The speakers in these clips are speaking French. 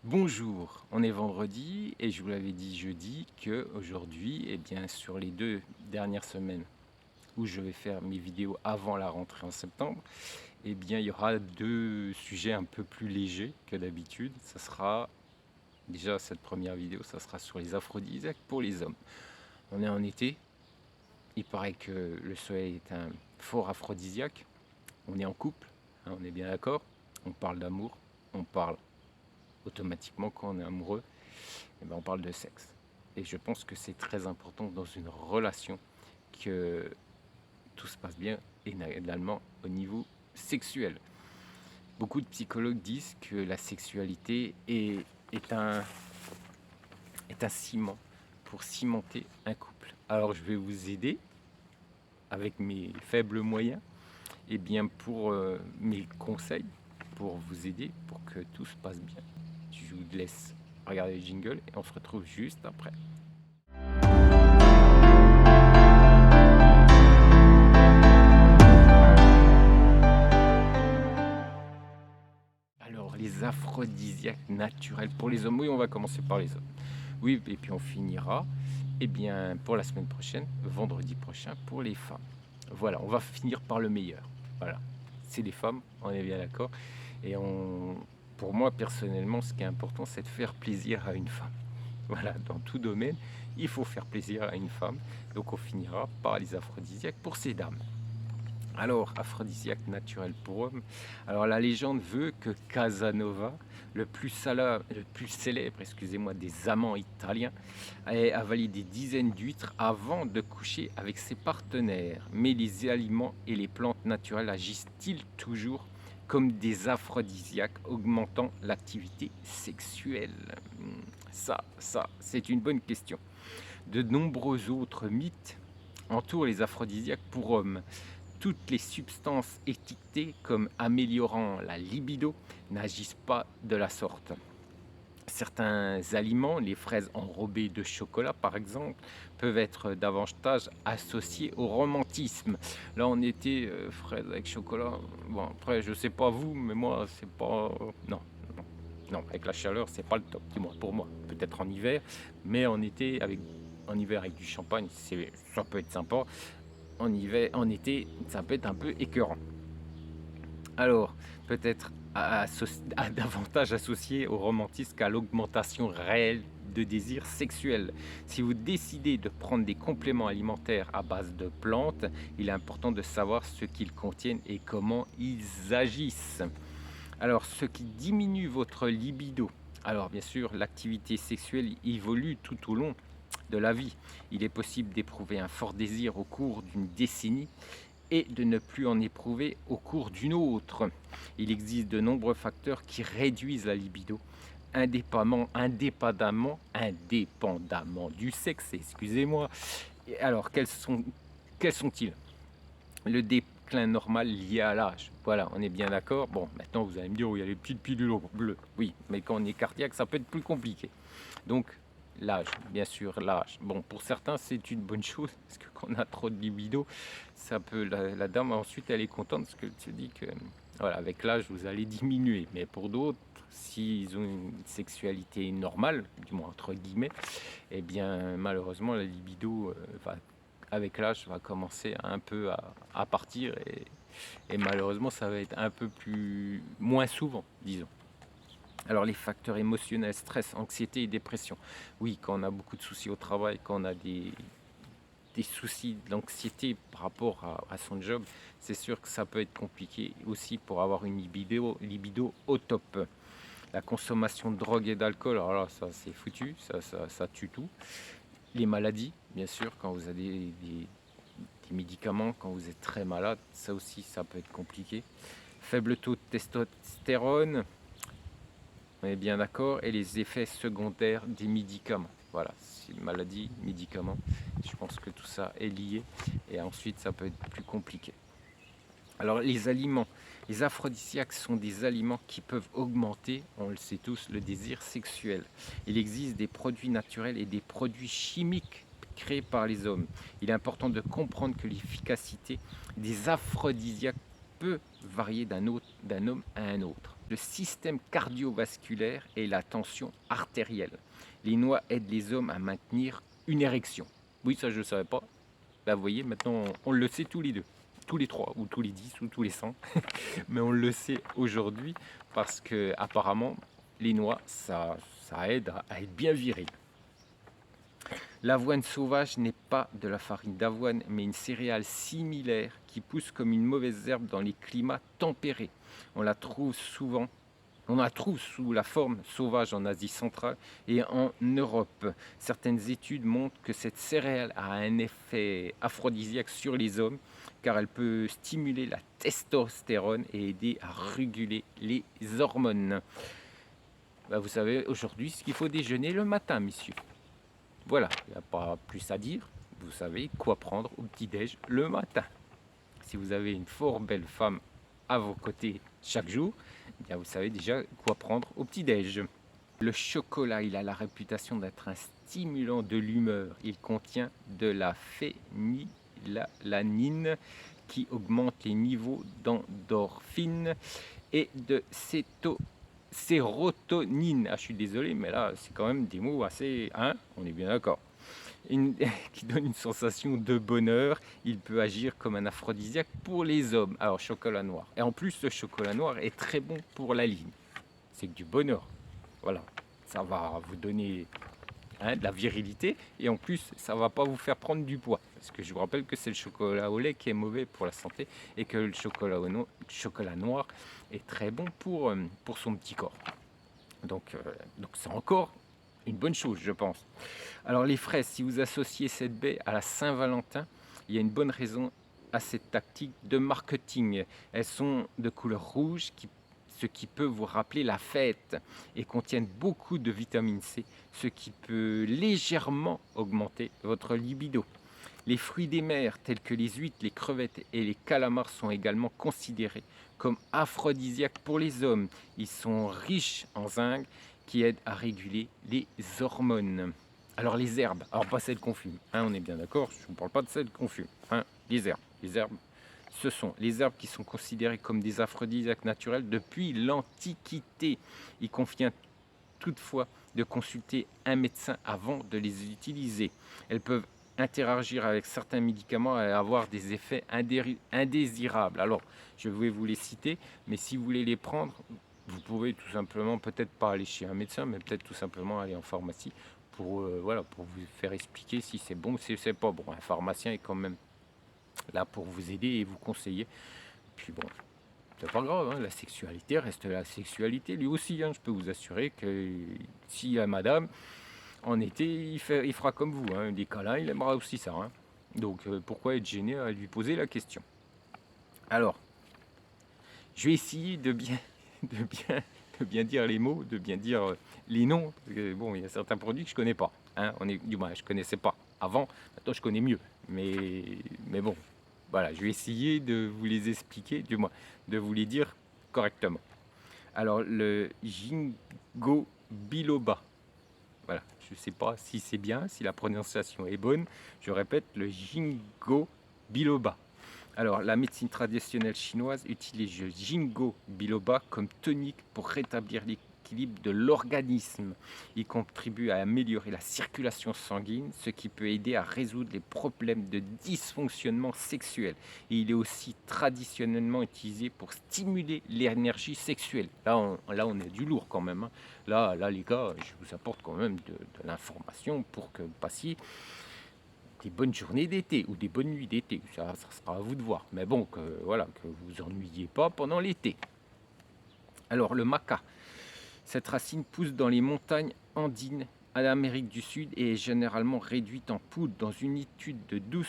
Bonjour, on est vendredi et je vous l'avais dit jeudi que aujourd'hui, sur les 2 dernières semaines où je vais faire mes vidéos avant la rentrée en septembre, il y aura 2 sujets un peu plus légers que d'habitude. Ça sera déjà cette première vidéo, ça sera sur les aphrodisiaques pour les hommes. On est en été, il paraît que le soleil est un fort aphrodisiaque. On est en couple, hein, on est bien d'accord? On parle d'amour, on parle automatiquement quand on est amoureux. On parle de sexe. Et je pense que c'est très important dans une relation que tout se passe bien, et également au niveau sexuel. Beaucoup de psychologues disent que la sexualité est un ciment pour cimenter un couple. Alors je vais vous aider avec mes faibles moyens, pour mes conseils, pour vous aider, pour que tout se passe bien. Je vous laisse regarder le jingle et on se retrouve juste après. Alors, les aphrodisiaques naturels pour les hommes. Oui, on va commencer par les hommes. Oui, et puis on finira, pour la semaine prochaine, vendredi prochain, pour les femmes. Voilà, on va finir par le meilleur. Voilà, c'est les femmes, on est bien d'accord. Pour moi, personnellement, ce qui est important, c'est de faire plaisir à une femme. Voilà, dans tout domaine, il faut faire plaisir à une femme. Donc, on finira par les aphrodisiaques pour ces dames. Alors, aphrodisiaque naturel pour homme. Alors, la légende veut que Casanova, le plus célèbre, des amants italiens, ait avalé des dizaines d'huîtres avant de coucher avec ses partenaires. Mais les aliments et les plantes naturelles agissent-ils toujours comme des aphrodisiaques, augmentant l'activité sexuelle? Ça, c'est une bonne question. De nombreux autres mythes entourent les aphrodisiaques pour hommes. Toutes les substances étiquetées comme améliorant la libido n'agissent pas de la sorte. Certains aliments, les fraises enrobées de chocolat par exemple, peuvent être davantage associés au romantisme. Là on était fraises avec chocolat. Bon après je sais pas vous, mais moi c'est pas. Non, non, non, avec la chaleur c'est pas le top, du moins pour moi. Peut-être en hiver, mais en hiver avec du champagne, ça peut être sympa. En été, ça peut être un peu écœurant. Alors, peut-être davantage associé au romantisme qu'à l'augmentation réelle de désir sexuel. Si vous décidez de prendre des compléments alimentaires à base de plantes, il est important de savoir ce qu'ils contiennent et comment ils agissent. Alors, ce qui diminue votre libido. Alors, bien sûr, l'activité sexuelle évolue tout au long de la vie. Il est possible d'éprouver un fort désir au cours d'une décennie et de ne plus en éprouver au cours d'une autre. Il existe de nombreux facteurs qui réduisent la libido, indépendamment du sexe, excusez-moi. Alors, quels sont-ils? Le déclin normal lié à l'âge. Voilà, on est bien d'accord. Bon, maintenant vous allez me dire, oui, il y a les petites pilules bleues. Oui, mais quand on est cardiaque, ça peut être plus compliqué. Donc, l'âge, bien sûr, l'âge. Bon, pour certains, c'est une bonne chose, parce que quand on a trop de libido, ça peut, la dame, ensuite, elle est contente, parce qu'elle se dit que, voilà, avec l'âge, vous allez diminuer. Mais pour d'autres, s'ils ont une sexualité normale, du moins entre guillemets, malheureusement, la libido avec l'âge, va commencer un peu à partir, et malheureusement, ça va être un peu moins souvent, disons. Alors les facteurs émotionnels, stress, anxiété et dépression. Oui, quand on a beaucoup de soucis au travail, quand on a des soucis d'anxiété par rapport à son job, c'est sûr que ça peut être compliqué aussi pour avoir une libido au top. La consommation de drogue et d'alcool, alors là, ça c'est foutu, ça tue tout. Les maladies, bien sûr, quand vous avez des médicaments, quand vous êtes très malade, ça aussi, ça peut être compliqué. Faible taux de testostérone, on est bien d'accord, et les effets secondaires des médicaments. Voilà, c'est maladie, médicaments. Je pense que tout ça est lié, et ensuite, ça peut être plus compliqué. Alors, les aliments. Les aphrodisiaques sont des aliments qui peuvent augmenter, on le sait tous, le désir sexuel. Il existe des produits naturels et des produits chimiques créés par les hommes. Il est important de comprendre que l'efficacité des aphrodisiaques peut varier d'un homme à un autre. le système cardiovasculaire et la tension artérielle. Les noix aident les hommes à maintenir une érection. Oui, ça je ne savais pas. Bah, vous voyez, maintenant on le sait tous les deux, tous les trois, ou tous les 10, ou tous les 100. Mais on le sait aujourd'hui parce que apparemment les noix, ça aide à être bien viril. L'avoine sauvage n'est pas de la farine d'avoine, mais une céréale similaire qui pousse comme une mauvaise herbe dans les climats tempérés. On la trouve souvent, on la trouve sous la forme sauvage en Asie centrale et en Europe. Certaines études montrent que cette céréale a un effet aphrodisiaque sur les hommes, car elle peut stimuler la testostérone et aider à réguler les hormones. Bah, vous savez aujourd'hui ce qu'il faut déjeuner le matin, messieurs. Voilà, il n'y a pas plus à dire. Vous savez quoi prendre au petit-déj le matin. Si vous avez une fort belle femme à vos côtés chaque jour, eh bien vous savez déjà quoi prendre au petit-déj. Le chocolat, il a la réputation d'être un stimulant de l'humeur. Il contient de la phénylalanine qui augmente les niveaux d'endorphine et de sérotonine. Ah, je suis désolé, mais là, c'est quand même des mots assez... Hein, on est bien d'accord. Qui donne une sensation de bonheur. Il peut agir comme un aphrodisiaque pour les hommes. Alors, chocolat noir. Et en plus, le chocolat noir est très bon pour la ligne. C'est que du bonheur. Voilà. Ça va vous donner de la virilité. Et en plus, ça ne va pas vous faire prendre du poids. Parce que je vous rappelle que c'est le chocolat au lait qui est mauvais pour la santé. Et que le chocolat noir est très bon pour son petit corps. Donc c'est encore une bonne chose, je pense. Alors les fraises, si vous associez cette baie à la Saint-Valentin, il y a une bonne raison à cette tactique de marketing. Elles sont de couleur rouge, ce qui peut vous rappeler la fête, et contiennent beaucoup de vitamine C, ce qui peut légèrement augmenter votre libido. Les fruits des mers tels que les huîtres, les crevettes et les calamars sont également considérés comme aphrodisiaques pour les hommes. Ils sont riches en zinc qui aident à réguler les hormones. Alors les herbes, alors pas celles qu'on fume, hein, on est bien d'accord, je ne vous parle pas de celles qu'on fume, hein, les herbes. Les herbes, ce sont les herbes qui sont considérées comme des aphrodisiaques naturels depuis l'Antiquité. Il convient toutefois de consulter un médecin avant de les utiliser. Elles peuvent interagir avec certains médicaments et avoir des effets indésirables. Alors, je vais vous les citer, mais si vous voulez les prendre, vous pouvez tout simplement, peut-être pas aller chez un médecin, mais peut-être tout simplement aller en pharmacie pour, voilà, pour vous faire expliquer si c'est bon ou si c'est pas bon. Un pharmacien est quand même là pour vous aider et vous conseiller. Puis bon, c'est pas grave, hein, la sexualité reste la sexualité lui aussi. Hein, je peux vous assurer que si madame, en été, il fera comme vous. Hein, des câlins, il aimera aussi ça. Hein. Donc pourquoi être gêné à lui poser la question? Alors, je vais essayer de bien dire les mots, de bien dire les noms. Parce que, bon, il y a certains produits que je connais pas. Hein, du moins, je connaissais pas avant. Maintenant, je connais mieux. Mais bon, voilà, je vais essayer de vous les expliquer, du moins, de vous les dire correctement. Alors, le ginkgo biloba. Voilà, je ne sais pas si c'est bien, si la prononciation est bonne. Je répète, le ginkgo biloba. Alors, la médecine traditionnelle chinoise utilise le ginkgo biloba comme tonique pour rétablir l'équilibre de l'organisme. Il contribue à améliorer la circulation sanguine, ce qui peut aider à résoudre les problèmes de dysfonctionnement sexuel. Et il est aussi traditionnellement utilisé pour stimuler l'énergie sexuelle. Là, on est du lourd quand même. Hein. Là, les gars, je vous apporte quand même de l'information pour que vous passiez des bonnes journées d'été ou des bonnes nuits d'été. Ça sera à vous de voir. Mais bon, voilà, que vous vous ennuyez pas pendant l'été. Alors, le maca. Cette racine pousse dans les montagnes andines à l'Amérique du Sud et est généralement réduite en poudre. Dans une étude de 12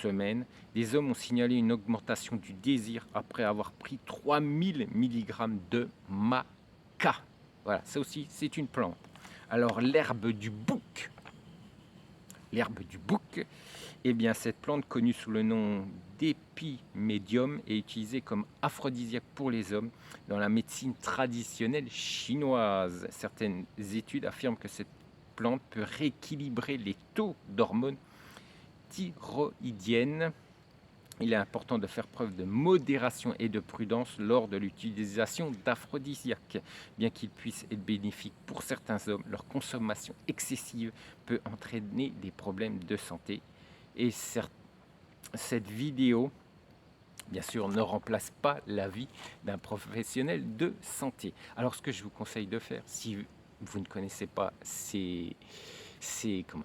semaines, les hommes ont signalé une augmentation du désir après avoir pris 3000 mg de maca. Voilà, ça aussi, c'est une plante. Alors, l'herbe du bouc. L'herbe du bouc, eh bien, cette plante connue sous le nom d'épimédium est utilisée comme aphrodisiaque pour les hommes dans la médecine traditionnelle chinoise. Certaines études affirment que cette plante peut rééquilibrer les taux d'hormones thyroïdiennes Il est important de faire preuve de modération et de prudence lors de l'utilisation d'aphrodisiaques. Bien qu'ils puissent être bénéfiques pour certains hommes, leur consommation excessive peut entraîner des problèmes de santé. Et cette vidéo, bien sûr, ne remplace pas l'avis d'un professionnel de santé. Alors, ce que je vous conseille de faire, si vous ne connaissez pas comment,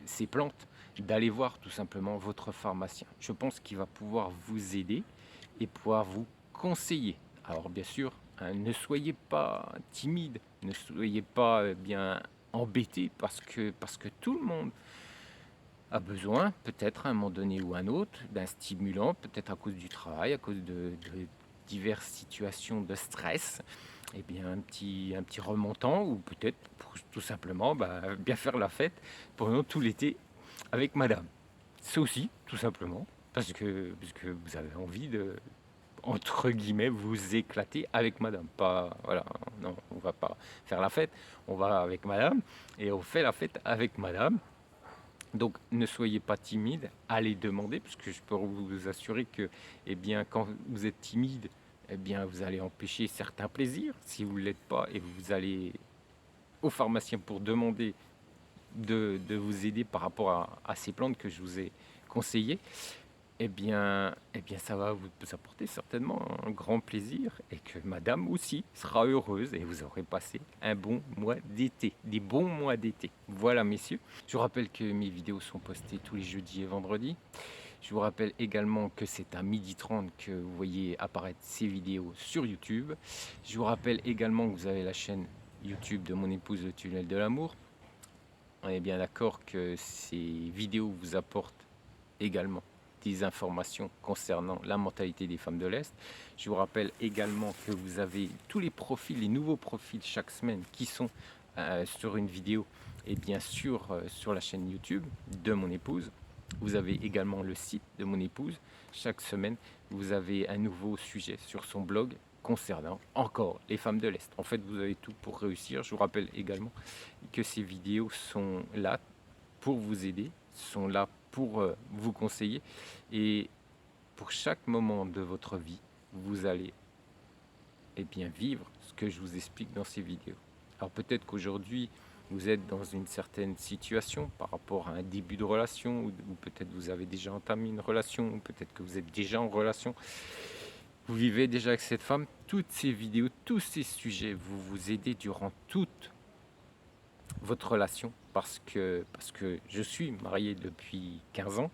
ces plantes, d'aller voir tout simplement votre pharmacien. Je pense qu'il va pouvoir vous aider et pouvoir vous conseiller. Alors bien sûr, hein, ne soyez pas timide, ne soyez pas bien embêté parce que tout le monde a besoin, peut-être à un moment donné ou un autre, d'un stimulant, peut-être à cause du travail, à cause de diverses situations de stress, et bien un petit remontant, ou peut-être pour tout simplement bien faire la fête pendant tout l'été avec madame. C'est aussi, tout simplement, parce que vous avez envie de, entre guillemets, vous éclater avec madame. Pas, voilà, non, on va pas faire la fête, on va avec madame, et on fait la fête avec madame. Donc ne soyez pas timide, allez demander, parce que je peux vous assurer que eh bien, quand vous êtes timide, eh bien, vous allez empêcher certains plaisirs si vous ne l'êtes pas, et vous allez au pharmacien pour demander de vous aider par rapport à ces plantes que je vous ai conseillées. Eh bien, ça va vous apporter certainement un grand plaisir, et que madame aussi sera heureuse, et vous aurez passé un bon mois d'été, des bons mois d'été. Voilà, messieurs. Je vous rappelle que mes vidéos sont postées tous les jeudis et vendredis. Je vous rappelle également que c'est à 12h30 que vous voyez apparaître ces vidéos sur YouTube. Je vous rappelle également que vous avez la chaîne YouTube de mon épouse, le tunnel de l'amour. On est bien d'accord que ces vidéos vous apportent également des informations concernant la mentalité des femmes de l'Est. Je vous rappelle également que vous avez tous les profils, les nouveaux profils chaque semaine qui sont sur une vidéo, et bien sûr sur la chaîne YouTube de mon épouse. Vous avez également le site de mon épouse. Chaque semaine, vous avez un nouveau sujet sur son blog concernant encore les femmes de l'Est. En fait, vous avez tout pour réussir. Je vous rappelle également que ces vidéos sont là pour vous aider, sont là pour vous conseiller, et pour chaque moment de votre vie, vous allez bien vivre ce que je vous explique dans ces vidéos. Alors peut-être qu'aujourd'hui, vous êtes dans une certaine situation par rapport à un début de relation, ou peut-être vous avez déjà entamé une relation, ou peut-être que vous êtes déjà en relation, vous vivez déjà avec cette femme. Toutes ces vidéos, tous ces sujets vont vous aider durant toute votre relation, parce que je suis marié depuis 15 ans,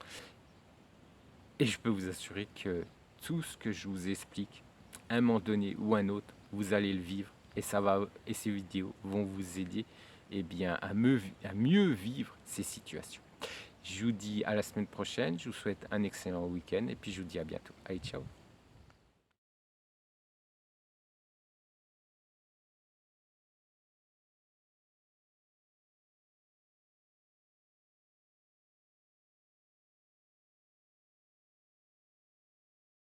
et je peux vous assurer que tout ce que je vous explique, à un moment donné ou un autre, vous allez le vivre, et ces vidéos vont vous aider à mieux vivre ces situations. Je vous dis à la semaine prochaine, je vous souhaite un excellent week-end, et puis je vous dis à bientôt. Allez, ciao.